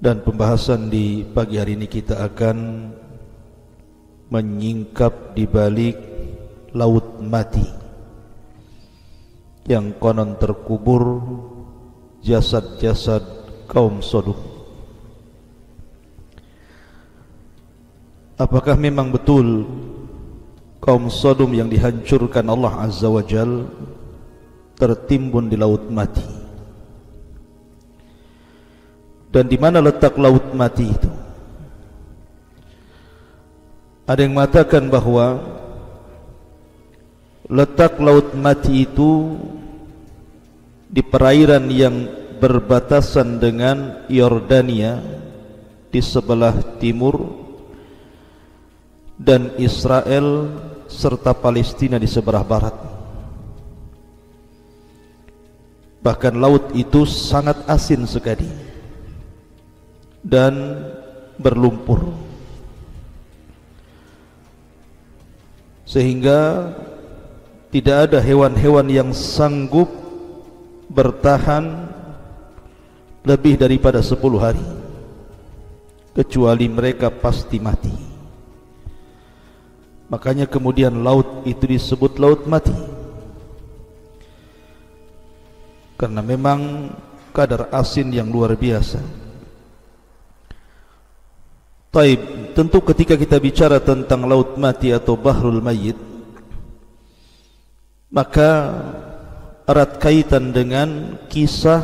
Dan pembahasan di pagi hari ini kita akan menyingkap di balik laut mati yang konon terkubur jasad-jasad kaum Sodom. Apakah memang betul kaum Sodom yang dihancurkan Allah Azza wa Jal tertimbun di laut mati? Dan di mana letak laut mati itu? Ada yang mengatakan bahwa letak laut mati itu di perairan yang berbatasan dengan Yordania di sebelah timur dan Israel serta Palestina di sebelah barat. Bahkan laut itu sangat asin sekali dan berlumpur, sehingga tidak ada hewan-hewan yang sanggup bertahan lebih daripada 10 hari, kecuali mereka pasti mati. Makanya kemudian laut itu disebut laut mati, karena memang kadar asin yang luar biasa. Taib, tentu ketika kita bicara tentang laut mati atau Bahrul Mayyit, maka erat kaitan dengan kisah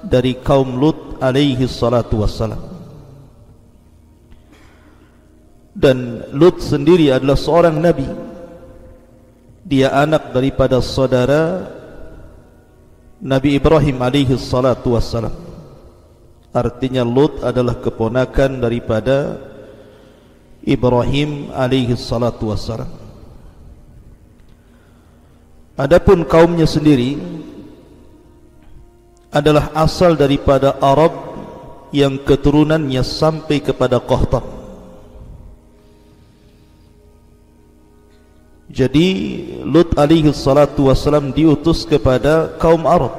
dari kaum Lut alaihi salatu wassalam. Dan Lut sendiri adalah seorang nabi. Dia anak daripada saudara Nabi Ibrahim alaihi salatu wassalam. Artinya Lut adalah keponakan daripada Ibrahim alaihi salatu wassalam. Adapun kaumnya sendiri adalah asal daripada Arab yang keturunannya sampai kepada Qahtan. Jadi Lut alaihi salatu wassalam diutus kepada kaum Arab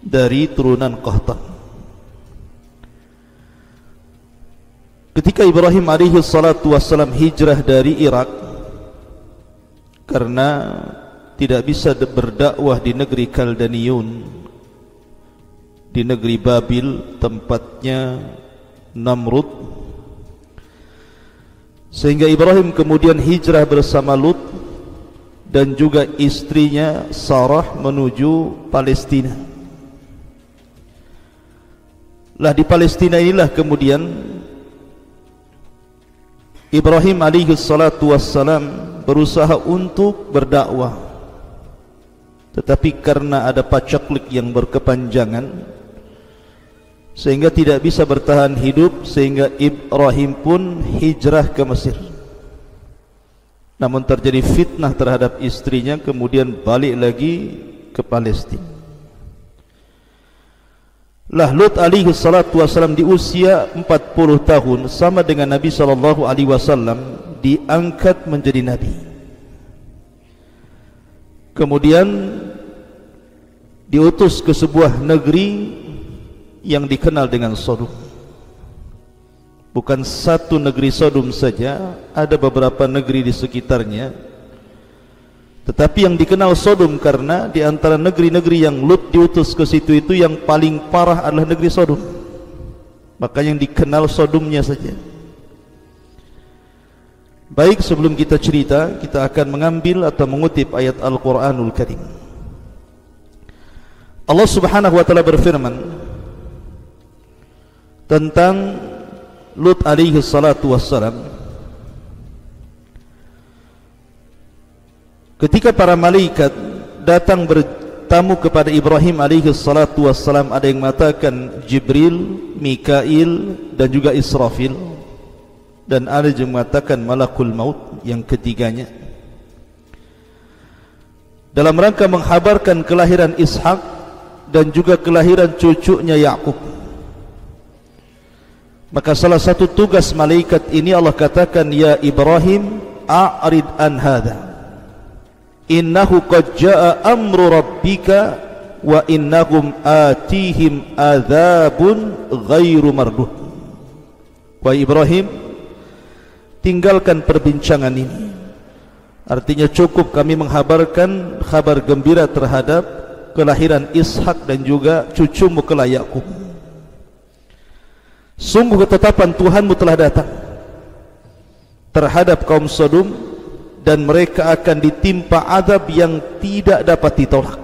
dari turunan Qahtan. Ketika Ibrahim alaihi salatu wassalam hijrah dari Irak karena tidak bisa berdakwah di negeri Kaldaniun, di negeri Babil tempatnya Namrud, sehingga Ibrahim kemudian hijrah bersama Lut dan juga istrinya Sarah menuju Palestina. Lah di Palestina inilah kemudian Ibrahim alaihi salatu wassalam berusaha untuk berdakwah, tetapi karena ada pacaklik yang berkepanjangan sehingga tidak bisa bertahan hidup, sehingga Ibrahim pun hijrah ke Mesir. Namun terjadi fitnah terhadap istrinya, kemudian balik lagi ke Palestina. Lah Lut alaihi salatu wassalam di usia 40 tahun sama dengan Nabi sallallahu alaihi wasallam diangkat menjadi nabi. Kemudian diutus ke sebuah negeri yang dikenal dengan Sodom. Bukan satu negeri Sodom saja, ada beberapa negeri di sekitarnya. Tetapi yang dikenal Sodom karena di antara negeri-negeri yang Lut diutus ke situ itu yang paling parah adalah negeri Sodom. Maka yang dikenal Sodomnya saja. Baik, sebelum kita cerita, kita akan mengambil atau mengutip ayat Al-Quranul Karim. Allah subhanahu wa ta'ala berfirman tentang Lut alaihi salatu wassalam. Ketika para malaikat datang bertamu kepada Ibrahim alaihi salatu wassalam, ada yang mengatakan Jibril, Mikail dan juga Israfil, dan ada yang mengatakan Malakul Maut yang ketiganya, dalam rangka menghabarkan kelahiran Ishak dan juga kelahiran cucunya Yakub. Maka salah satu tugas malaikat ini Allah katakan, ya Ibrahim a'rid an hadha innahu qad jaa amru rabbika wa innahum atihim adzabun ghairu marduh. Wahai Ibrahim, tinggalkan perbincangan ini. Artinya cukup kami menghabarkan kabar gembira terhadap kelahiran Ishak dan juga cucumu kelak Yakub. Sungguh ketetapan Tuhanmu telah datang terhadap kaum Sodom, dan mereka akan ditimpa azab yang tidak dapat ditolak.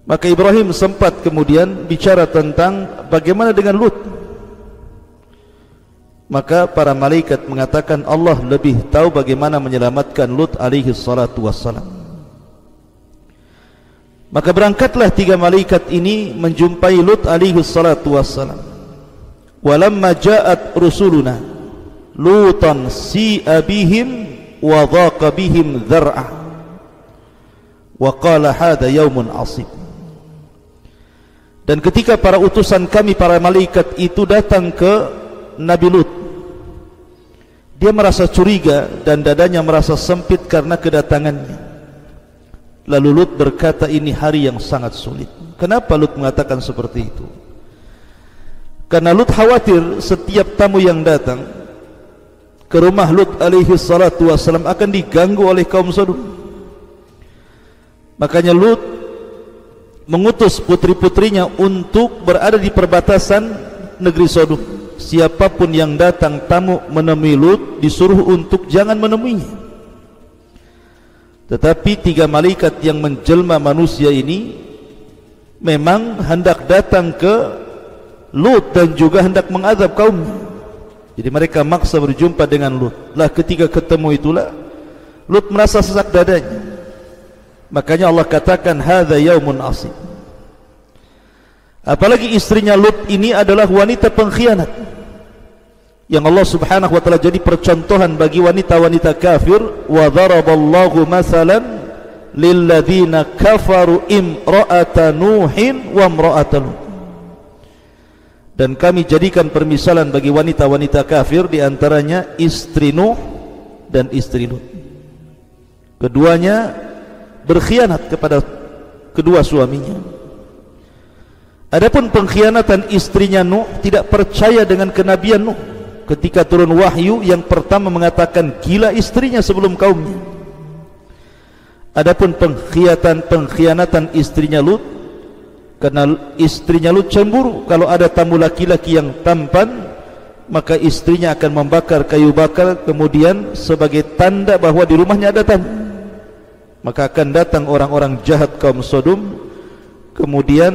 Maka Ibrahim sempat kemudian bicara tentang bagaimana dengan Lut. Maka para malaikat mengatakan Allah lebih tahu bagaimana menyelamatkan Lut alaihi salatu wassalam. Maka berangkatlah 3 malaikat ini menjumpai Lut alaihi salatu wassalam. Walamma ja'at rusuluna Lutan si'a bihim wa dhaqa bihim dhar'a wa qala hadha yaumun asib. Dan ketika para utusan kami, para malaikat itu datang ke Nabi Lut, dia merasa curiga dan dadanya merasa sempit karena kedatangannya. Lalu Lut berkata, ini hari yang sangat sulit. Kenapa Lut mengatakan seperti itu? Karena Lut khawatir setiap tamu yang datang ke rumah Lut alaihi salatu wassalam akan diganggu oleh kaum Sodom. Makanya Lut mengutus putri-putrinya untuk berada di perbatasan negeri Sodom. Siapapun yang datang tamu menemui Lut disuruh untuk jangan menemuinya. Tetapi 3 malaikat yang menjelma manusia ini memang hendak datang ke Lut dan juga hendak mengazab kaumnya. Jadi mereka maksa berjumpa dengan Lut. Lah ketika ketemu itulah Lut merasa sesak dadanya. Makanya Allah katakan hadza yaumun asib. Apalagi istrinya Lut ini adalah wanita pengkhianat yang Allah Subhanahu wa taala jadi percontohan bagi wanita-wanita kafir. Wa daraballahu masalan lilladzina kafaru imra'ata nuhin wa imra'ata lut. Dan kami jadikan permisalan bagi wanita-wanita kafir, di antaranya istri Nuh dan istri Lut. Keduanya berkhianat kepada kedua suaminya. Adapun pengkhianatan istrinya Nuh, tidak percaya dengan kenabian Nuh. Ketika turun wahyu, yang pertama mengatakan gila istrinya sebelum kaumnya. Adapun pengkhianatan istrinya Lut, karena istrinya Lut cemburu kalau ada tamu laki-laki yang tampan, maka istrinya akan membakar kayu bakar kemudian sebagai tanda bahwa di rumahnya ada tamu. Maka akan datang orang-orang jahat kaum Sodom, kemudian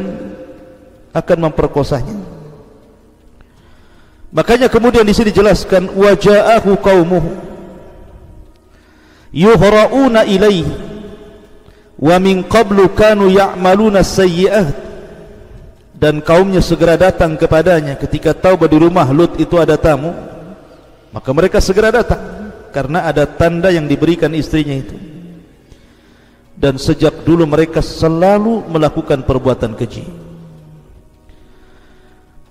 akan memperkosanya. Makanya kemudian di sini dijelaskan waja'ahu qaumuhu yuhra'una ilaihi wa min qablu kanu ya'maluna sayyi'at. Dan kaumnya segera datang kepadanya ketika tahu bahwa di rumah Lut itu ada tamu, maka mereka segera datang karena ada tanda yang diberikan istrinya itu. Dan sejak dulu mereka selalu melakukan perbuatan keji.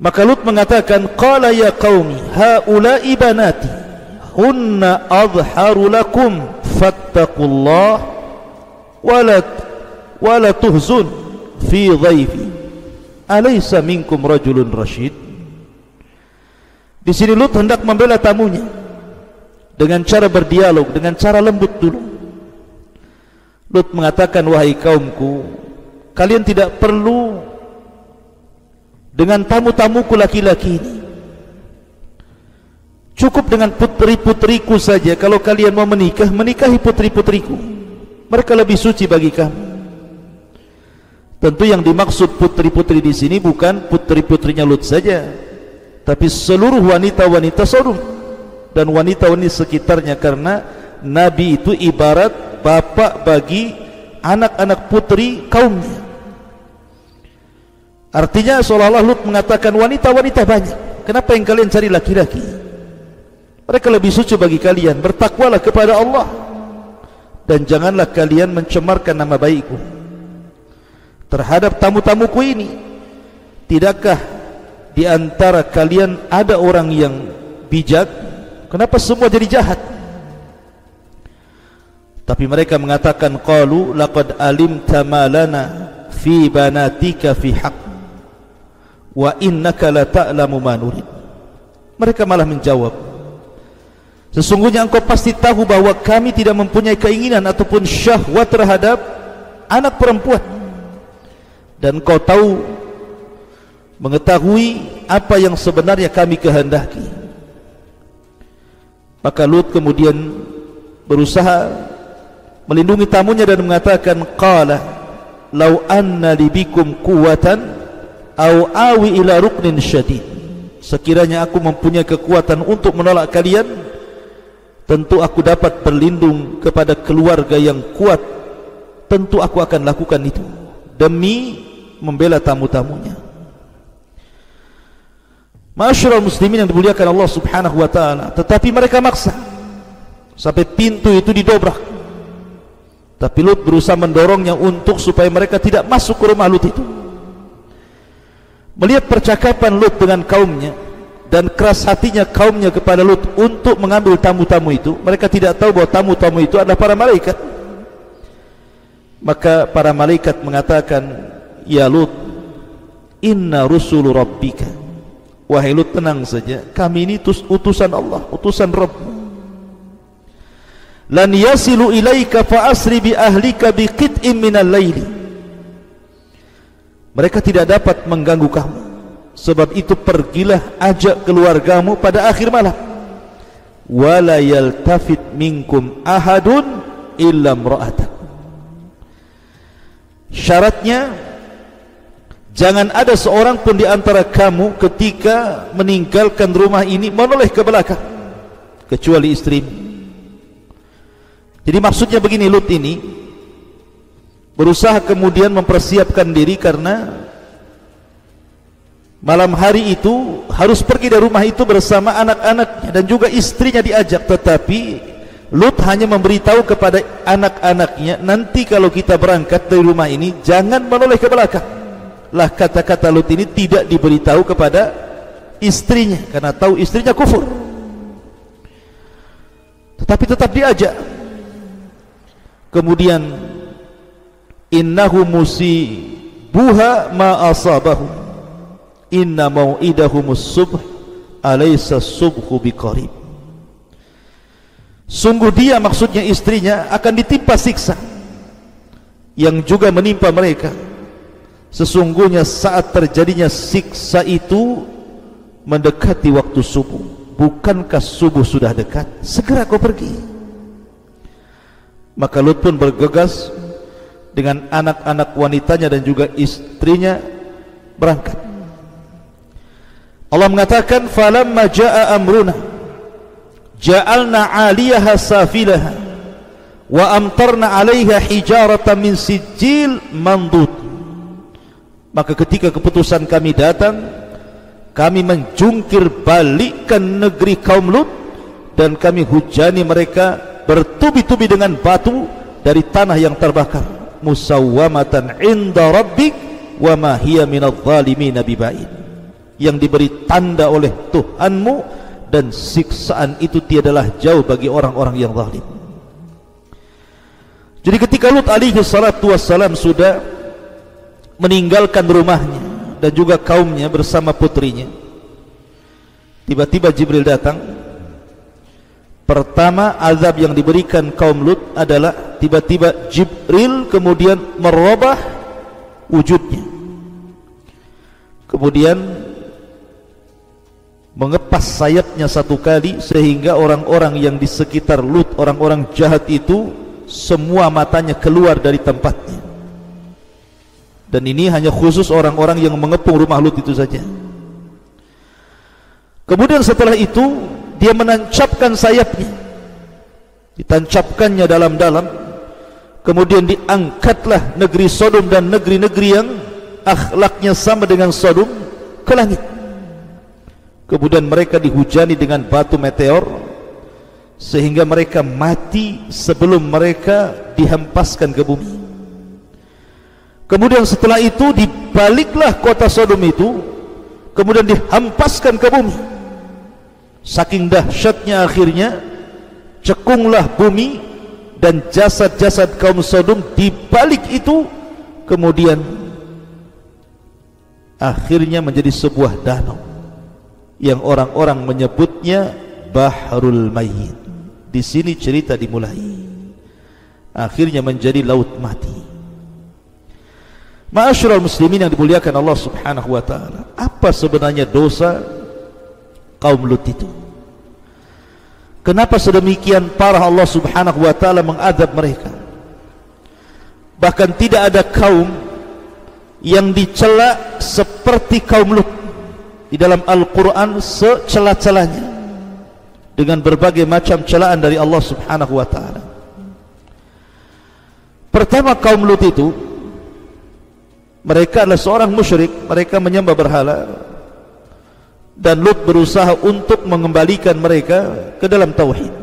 Maka Lut mengatakan, qala ya qaumi haula'i banati hunna adharu lakum fattaqullah wala tuhzun fi dhaifi alaysa minkum rajulun rasyid. Di sini Lut hendak membela tamunya dengan cara berdialog, dengan cara lembut dulu. Lut mengatakan, wahai kaumku, kalian tidak perlu dengan tamu-tamuku laki-laki ini. Cukup dengan putri-putriku saja. Kalau kalian mau menikah, menikahi putri-putriku. Mereka lebih suci bagi kamu. Tentu yang dimaksud putri-putri di sini bukan putri-putrinya Lut saja, tapi seluruh wanita-wanita Sodom dan wanita-wanita sekitarnya, karena Nabi itu ibarat bapak bagi anak-anak putri kaumnya. Artinya seolah-olah Lut mengatakan wanita-wanita banyak, kenapa yang kalian cari laki-laki? Mereka lebih suci bagi kalian. Bertakwalah kepada Allah dan janganlah kalian mencemarkan nama baikku terhadap tamu-tamuku ini. Tidakkah di antara kalian ada orang yang bijak? Kenapa semua jadi jahat? Tapi mereka mengatakan, qalu laqad alimta ma lana fi banatika fi haqq wa innaka la ta'lamu ma nurid. Mereka malah menjawab, sesungguhnya engkau pasti tahu bahwa kami tidak mempunyai keinginan ataupun syahwat terhadap anak perempuan, dan engkau tahu, mengetahui apa yang sebenarnya kami kehendaki. Maka Lut kemudian berusaha melindungi tamunya dan mengatakan, qala law anna li bikum quwwatan aw awi ila ruknin syadid. Sekiranya aku mempunyai kekuatan untuk menolak kalian, tentu aku dapat berlindung kepada keluarga yang kuat. Tentu aku akan lakukan itu demi membela tamu-tamunya. Ma'asyiral muslimin yang dimuliakan Allah Subhanahu wa taala, tetapi mereka maksa sampai pintu itu didobrak. Tapi Lut berusaha mendorongnya untuk supaya mereka tidak masuk ke rumah Lut itu. Melihat percakapan Lut dengan kaumnya dan keras hatinya kaumnya kepada Lut untuk mengambil tamu-tamu itu, mereka tidak tahu bahwa tamu-tamu itu adalah para malaikat. Maka para malaikat mengatakan, ya Lut, inna rusulu rabbika. Wahai Lut, tenang saja, kami ini utusan Allah, utusan Rabb. Lan yasilu ilaika fa asri bi ahlika bi qit'in minal laili. Mereka tidak dapat mengganggu kamu, sebab itu pergilah ajak keluargamu pada akhir malam. Wala yaltafit minkum ahadun illa imra'atak. Syaratnya, jangan ada seorang pun di antara kamu ketika meninggalkan rumah ini menoleh ke belakang, kecuali istrimu. Jadi maksudnya begini, Lut ini berusaha kemudian mempersiapkan diri karena malam hari itu harus pergi dari rumah itu bersama anak-anaknya dan juga istrinya diajak. Tetapi Lut hanya memberitahu kepada anak-anaknya, nanti kalau kita berangkat dari rumah ini jangan menoleh ke belakang. Lah, kata-kata Lut ini tidak diberitahu kepada istrinya karena tahu istrinya kufur, tetapi tetap diajak. Kemudian, innahu musibuha ma asabahu inna mau'idahumus subh alaysa subhu biqarib. Sungguh dia, maksudnya istrinya, akan ditimpa siksa yang juga menimpa mereka. Sesungguhnya saat terjadinya siksa itu mendekati waktu subuh. Bukankah subuh sudah dekat? Segera kau pergi. Maka Lut pun bergegas dengan anak-anak wanitanya dan juga istrinya berangkat. Allah mengatakan, falamma jaa amruna ja'alna 'aliyaha safilaha wa amtarna 'alaiha hijaratan min sijil mandud. Maka ketika keputusan kami datang, kami menjungkir balikkan negeri kaum Lut dan kami hujani mereka bertubi-tubi dengan batu dari tanah yang terbakar. Musawwamatan 'inda rabbik wa ma hiya minadh dhalimin biba'id. Yang diberi tanda oleh Tuhanmu, dan siksaan itu tiadalah jauh bagi orang-orang yang zalim. Jadi ketika Lut alaihi salatu wassalam sudah meninggalkan rumahnya dan juga kaumnya bersama putrinya, tiba-tiba Jibril datang. Pertama azab yang diberikan kaum Lut adalah tiba-tiba Jibril kemudian merubah wujudnya, kemudian mengepas sayapnya satu kali, sehingga orang-orang yang di sekitar Lut, orang-orang jahat itu, semua matanya keluar dari tempatnya. Dan ini hanya khusus orang-orang yang mengepung rumah Lut itu saja. Kemudian setelah itu dia menancapkan sayapnya, ditancapkannya dalam-dalam. Kemudian diangkatlah negeri Sodom dan negeri-negeri yang akhlaknya sama dengan Sodom ke langit. Kemudian mereka dihujani dengan batu meteor sehingga mereka mati sebelum mereka dihempaskan ke bumi. Kemudian setelah itu dibaliklah kota Sodom itu, kemudian dihempaskan ke bumi. Saking dahsyatnya akhirnya cekunglah bumi dan jasad-jasad kaum Sodom. Di balik itu kemudian akhirnya menjadi sebuah danau yang orang-orang menyebutnya Bahrul Mayyit. Di sini cerita dimulai, akhirnya menjadi laut mati. Ma'asyiral muslimin yang dimuliakan Allah Subhanahu wa taala, apa sebenarnya dosa kaum Lut itu? Kenapa sedemikian parah Allah Subhanahu wa taala mengadab mereka? Bahkan tidak ada kaum yang dicela seperti kaum Lut di dalam Al-Quran, secela-celanya dengan berbagai macam celaan dari Allah Subhanahu wa taala. Pertama, kaum Lut itu mereka adalah seorang musyrik, mereka menyembah berhala, dan Lut berusaha untuk mengembalikan mereka ke dalam tauhid,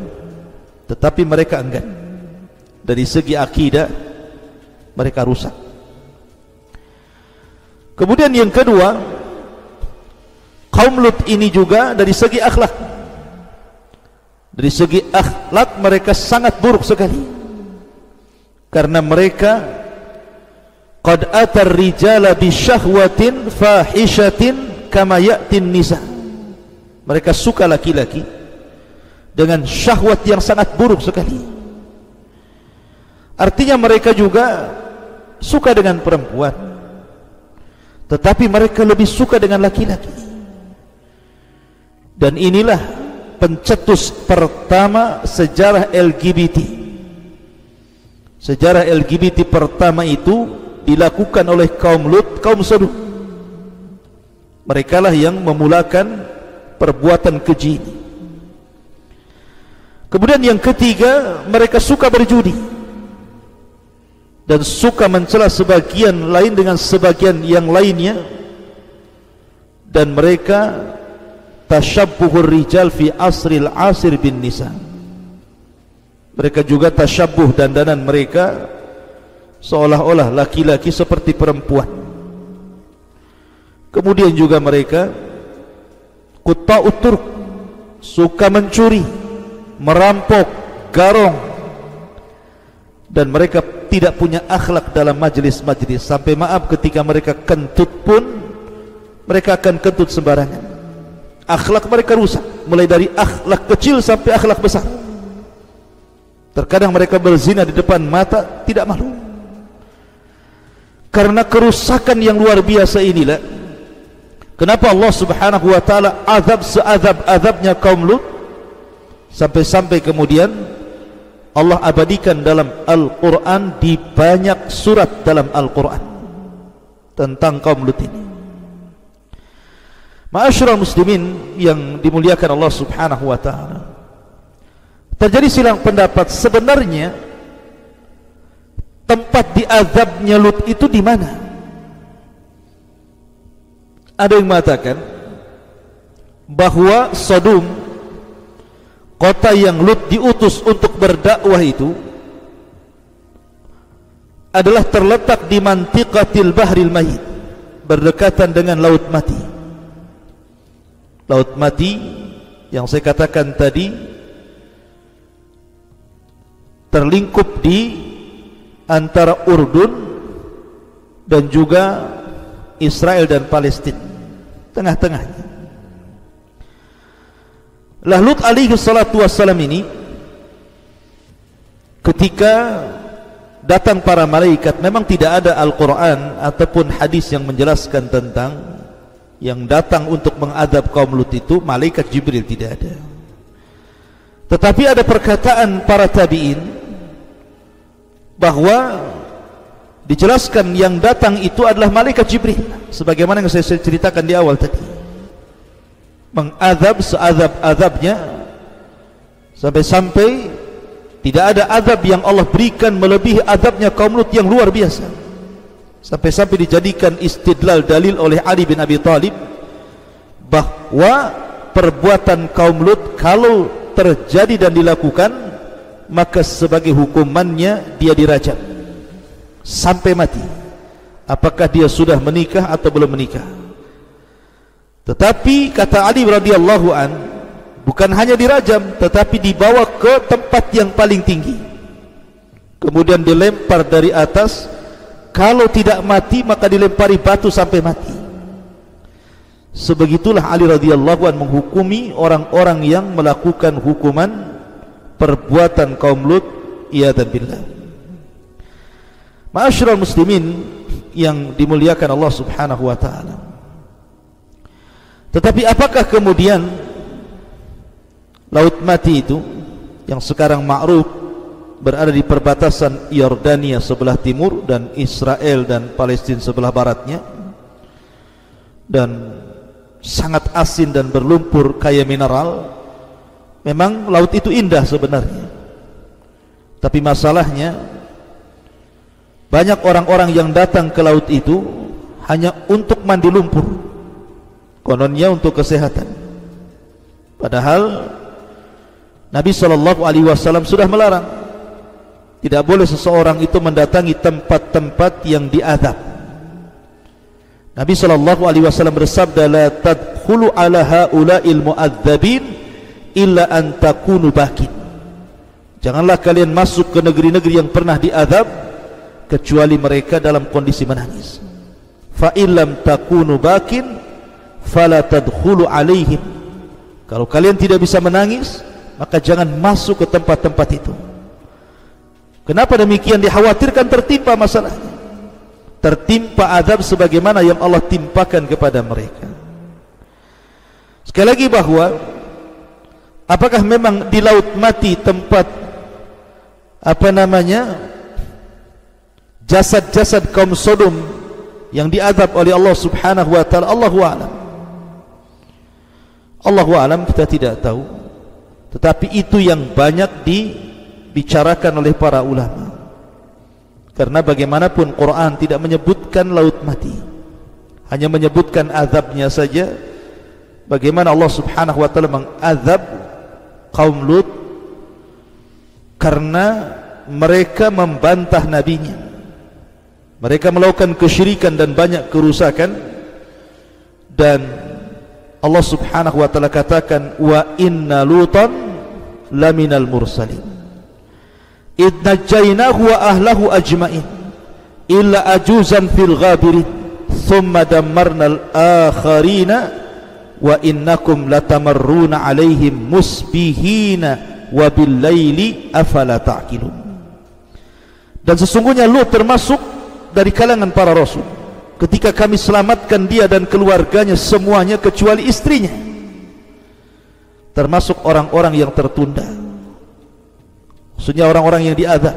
tetapi mereka enggan. Dari segi akidah mereka rusak. Kemudian yang kedua, kaum Lut ini juga dari segi akhlak, dari segi akhlak mereka sangat buruk sekali, karena mereka qad atar rijala bi syahwatin fahishatin kama ya'tin nisa. Mereka suka laki-laki dengan syahwat yang sangat buruk sekali. Artinya mereka juga suka dengan perempuan, tetapi mereka lebih suka dengan laki-laki. Dan inilah pencetus pertama sejarah LGBT. Sejarah LGBT pertama itu dilakukan oleh kaum Lut, kaum Sodom. Mereka lah yang memulakan perbuatan keji ini. Kemudian yang ketiga, mereka suka berjudi dan suka mencela sebagian lain dengan sebagian yang lainnya, dan mereka tasyabbuhur rijal fi asril asir bin nisa. Mereka juga tasyabbuh, dandanan mereka seolah-olah laki-laki seperti perempuan. Kemudian juga mereka qutta'ut turq, suka mencuri, merampok, garong, dan mereka tidak punya akhlak dalam majlis-majlis. Sampai maaf, ketika mereka kentut pun mereka akan kentut sembarangan. Akhlak mereka rusak, mulai dari akhlak kecil sampai akhlak besar. Terkadang mereka berzina di depan mata, tidak malu. Karena kerusakan yang luar biasa inilah kenapa Allah Subhanahu wa taala azab seazab-azabnya kaum Lut, sampai-sampai kemudian Allah abadikan dalam Al-Quran, di banyak surat dalam Al-Quran tentang kaum Lut ini. Ma'asyiral muslimin yang dimuliakan Allah Subhanahu wa taala, terjadi silang pendapat sebenarnya tempat diazabnya Lut itu di mana? Ada yang mengatakan bahwa Sodom, kota yang Lut diutus untuk berdakwah itu, adalah terletak di mantiqatil bahril mayyit, berdekatan dengan laut mati. Laut mati yang saya katakan tadi terlingkup di antara Urdun dan juga Israel dan Palestina, tengah-tengahnya. Lut alaihi salatu wassalam ini, ketika datang para malaikat, memang tidak ada Al-Quran ataupun hadis yang menjelaskan tentang yang datang untuk mengadab kaum Lut itu malaikat Jibril, tidak ada. Tetapi ada perkataan para tabi'in bahwa dijelaskan yang datang itu adalah malaikat Jibril, sebagaimana yang saya ceritakan di awal tadi, mengadab seazab-azabnya, sampai-sampai tidak ada azab yang Allah berikan melebihi azabnya kaum Lut yang luar biasa. Sampai-sampai dijadikan istidlal, dalil oleh Ali bin Abi Thalib bahwa perbuatan kaum Lut kalau terjadi dan dilakukan, maka sebagai hukumannya dia dirajam sampai mati, apakah dia sudah menikah atau belum menikah. Tetapi kata Ali radhiyallahu an, bukan hanya dirajam, tetapi dibawa ke tempat yang paling tinggi, kemudian dilempar dari atas, kalau tidak mati maka dilempari batu sampai mati. Sebegitulah Ali radhiyallahu anhu menghukumi orang-orang yang melakukan hukuman perbuatan kaum Lut, iyadzan billah. Ma'asyiral muslimin yang dimuliakan Allah Subhanahu wa taala. Tetapi apakah kemudian Laut Mati itu yang sekarang ma'ruf berada di perbatasan Yordania sebelah timur dan Israel dan Palestina sebelah baratnya, dan sangat asin dan berlumpur kaya mineral. Memang laut itu indah sebenarnya, tapi masalahnya banyak orang-orang yang datang ke laut itu hanya untuk mandi lumpur, kononnya untuk kesehatan. Padahal Nabi SAW sudah melarang, tidak boleh seseorang itu mendatangi tempat-tempat yang diazab. Nabi SAW bersabda, la tadkhulu ala haula'il mu'adzabin illa an takunu bakin. Janganlah kalian masuk ke negeri-negeri yang pernah diazab kecuali mereka dalam kondisi menangis. Fa illam takunu bakin fala tadkhulu alaihim. Kalau kalian tidak bisa menangis, maka jangan masuk ke tempat-tempat itu. Kenapa demikian? Dikhawatirkan tertimpa masalahnya, tertimpa azab sebagaimana yang Allah timpakan kepada mereka. Sekali lagi, bahwa apakah memang di Laut Mati tempat jasad-jasad kaum Sodom yang diazab oleh Allah Subhanahu wa taala? Allahu a'lam. Allahu a'lam, kita tidak tahu. Tetapi itu yang banyak dibicarakan oleh para ulama. Karena bagaimanapun Quran tidak menyebutkan Laut Mati, hanya menyebutkan azabnya saja. Bagaimana Allah Subhanahu wa taala mengazab kaum Lut karena mereka membantah nabinya, mereka melakukan kesyirikan dan banyak kerusakan. Dan Allah Subhanahu wa taala katakan, wa inna lutan laminal mursalin idh najjaynahu wa ahlahu ajma'in illa ajuzan fil ghabirin thumma dammarna al-akharina wa innakum latamarruna alaihim musbihina wa bil laili afala ta'qilun. Dan sesungguhnya Lut termasuk dari kalangan para rasul. Ketika kami selamatkan dia dan keluarganya semuanya kecuali istrinya, termasuk orang-orang yang tertunda, maksudnya orang-orang yang diazab.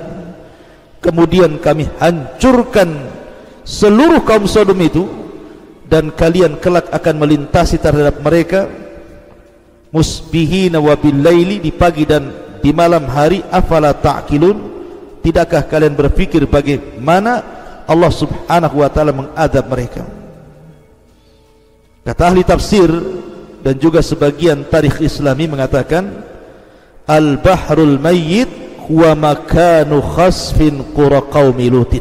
Kemudian kami hancurkan seluruh kaum Sodom itu, dan kalian kelak akan melintasi terhadap mereka musbihina wa bil laili, di pagi dan di malam hari. Afala ta'qilun, tidakkah kalian berpikir bagaimana Allah Subhanahu wa taala mengazab mereka? Kata ahli tafsir dan juga sebagian tarikh Islami mengatakan, al-bahrul mayyit huwa makanu khasfin qura qaumi Lutin,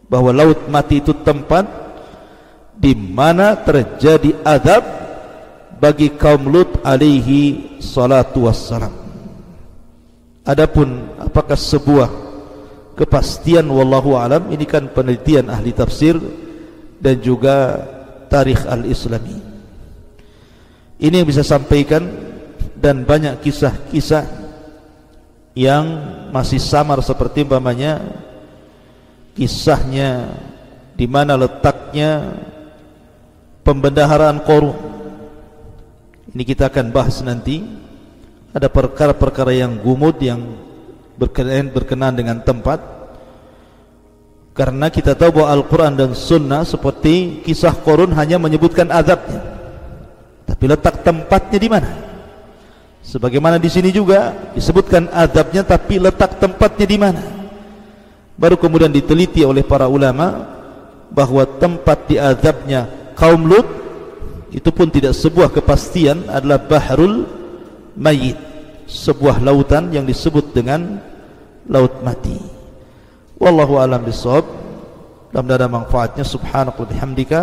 bahwa Laut Mati itu tempat di mana terjadi azab bagi kaum Lut alaihi salatu wassalam. Adapun apakah sebuah kepastian, wallahu alam, ini kan penelitian ahli tafsir dan juga tarikh al-islami. Ini yang bisa sampaikan, dan banyak kisah-kisah yang masih samar, seperti umpamanya kisahnya di mana letaknya pembendaharaan Qarun. Ini kita akan bahas nanti. Ada perkara-perkara yang gumud yang berkenaan dengan tempat, karena kita tahu bahwa Al-Quran dan Sunnah seperti kisah Qarun hanya menyebutkan azabnya, tapi letak tempatnya di mana? Sebagaimana di sini juga disebutkan azabnya, tapi letak tempatnya di mana? Baru kemudian diteliti oleh para ulama bahwa tempat diazabnya kaum Lut itu pun tidak sebuah kepastian, adalah Bahrul Mayyit, sebuah lautan yang disebut dengan Laut Mati. Wallahu a'lam bishawab. Mudah-mudahan ada manfaatnya. Subhanaka wa bihamdika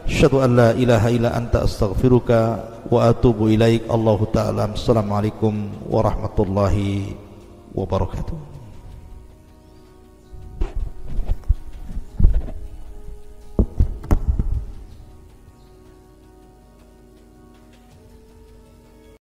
asyhadu an la ilaha illa anta astaghfiruka wa atubu ilaik. Allahu ta'ala. Assalamualaikum warahmatullahi wabarakatuh.